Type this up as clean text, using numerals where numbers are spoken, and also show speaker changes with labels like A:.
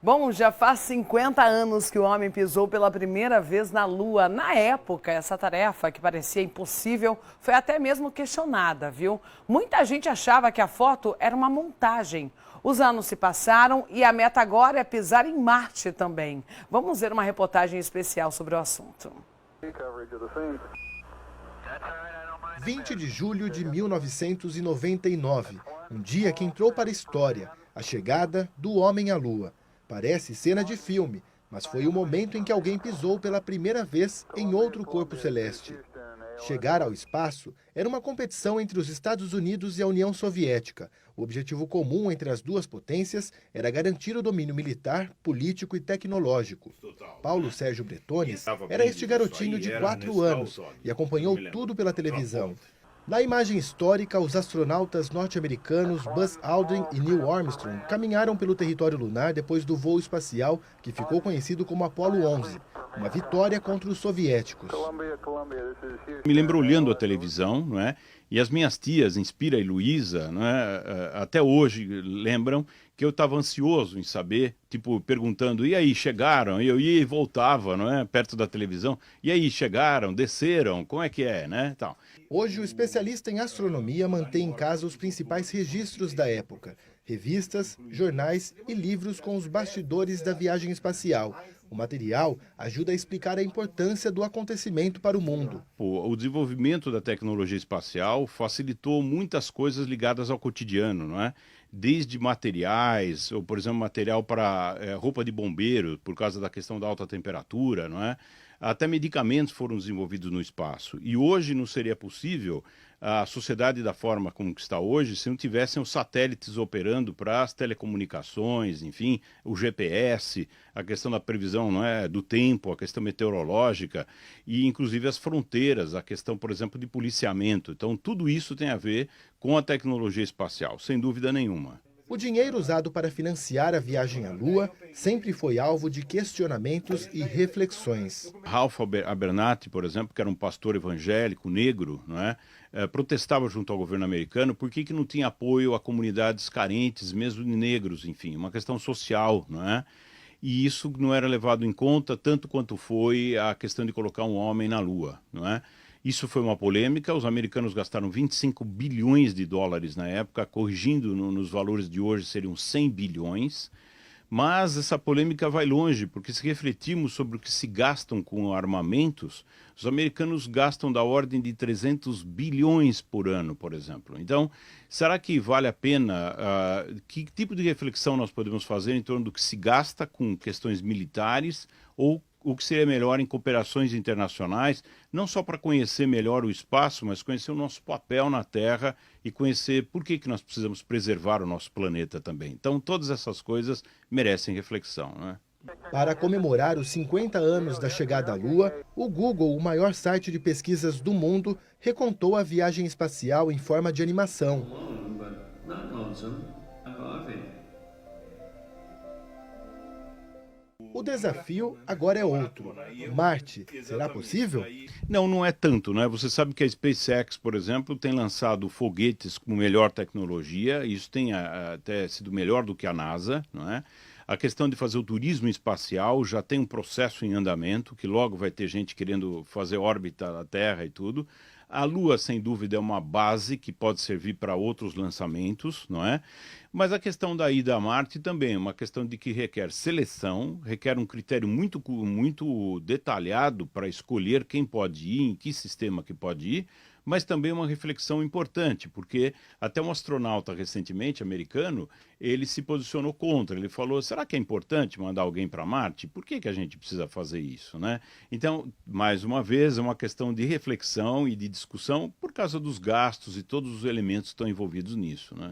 A: Bom, já faz 50 anos que o homem pisou pela primeira vez na Lua. Na época, essa tarefa, que parecia impossível, foi até mesmo questionada, viu? Muita gente achava que a foto era uma montagem. Os anos se passaram e a meta agora é pisar em Marte também. Vamos ver uma reportagem especial sobre o assunto.
B: 20 de julho de 1999, um dia que entrou para a história, a chegada do homem à Lua. Parece cena de filme, mas foi o momento em que alguém pisou pela primeira vez em outro corpo celeste. Chegar ao espaço era uma competição entre os Estados Unidos e a União Soviética. O objetivo comum entre as duas potências era garantir o domínio militar, político e tecnológico. Paulo Sérgio Bretones era este garotinho de 4 anos e acompanhou tudo pela televisão. Na imagem histórica, os astronautas norte-americanos Buzz Aldrin e Neil Armstrong caminharam pelo território lunar depois do voo espacial que ficou conhecido como Apollo 11, uma vitória contra os soviéticos.
C: Me lembro olhando a televisão, não é? E as minhas tias, Inspira e Luísa, não é? Até hoje lembram que eu estava ansioso em saber, tipo, perguntando, e aí, chegaram? E eu ia e voltava, não é? Perto da televisão. E aí, chegaram? Desceram? Como é que é, né? Tal.
B: Hoje, o especialista em astronomia mantém em casa os principais registros da época. Revistas, jornais e livros com os bastidores da viagem espacial. O material ajuda a explicar a importância do acontecimento para o mundo.
C: O desenvolvimento da tecnologia espacial facilitou muitas coisas ligadas ao cotidiano, não é? Desde materiais, ou por exemplo, material para roupa de bombeiro, por causa da questão da alta temperatura, não é? Até medicamentos foram desenvolvidos no espaço. E hoje não seria possível a sociedade da forma como está hoje se não tivessem os satélites operando para as telecomunicações, enfim, o GPS, a questão da previsão, não é, do tempo, a questão meteorológica e inclusive as fronteiras, a questão, por exemplo, de policiamento. Então, tudo isso tem a ver com a tecnologia espacial, sem dúvida nenhuma.
B: O dinheiro usado para financiar a viagem à Lua sempre foi alvo de questionamentos e reflexões.
C: Ralph Abernathy, por exemplo, que era um pastor evangélico negro, não é? Protestava junto ao governo americano por que não tinha apoio a comunidades carentes, mesmo de negros, enfim, uma questão social, não é? E isso não era levado em conta tanto quanto foi a questão de colocar um homem na Lua, não é? Isso foi uma polêmica, os americanos gastaram 25 bilhões de dólares na época, corrigindo nos valores de hoje seriam 100 bilhões, mas essa polêmica vai longe, porque se refletirmos sobre o que se gastam com armamentos, os americanos gastam da ordem de 300 bilhões por ano, por exemplo. Então, será que vale a pena? Que tipo de reflexão nós podemos fazer em torno do que se gasta com questões militares ou o que seria melhor em cooperações internacionais, não só para conhecer melhor o espaço, mas conhecer o nosso papel na Terra e conhecer por que nós precisamos preservar o nosso planeta também. Então, todas essas coisas merecem reflexão, não é?
B: Para comemorar os 50 anos da chegada à Lua, o Google, o maior site de pesquisas do mundo, recontou a viagem espacial em forma de animação. O desafio agora é outro. Marte, será possível?
C: Não, não é tanto, né? Você sabe que a SpaceX, por exemplo, tem lançado foguetes com melhor tecnologia, isso tem até sido melhor do que a NASA, não é? A questão de fazer o turismo espacial já tem um processo em andamento, que logo vai ter gente querendo fazer órbita da Terra e tudo. A Lua, sem dúvida, é uma base que pode servir para outros lançamentos, não é? Mas a questão da ida a Marte também é uma questão de que requer seleção, requer um critério muito detalhado para escolher quem pode ir, em que sistema que pode ir, mas também uma reflexão importante, porque até um astronauta recentemente, americano, ele se posicionou contra. Ele falou, será que é importante mandar alguém para Marte? Por que a gente precisa fazer isso, né? Então, mais uma vez, é uma questão de reflexão e de discussão por causa dos gastos e todos os elementos que estão envolvidos nisso, né?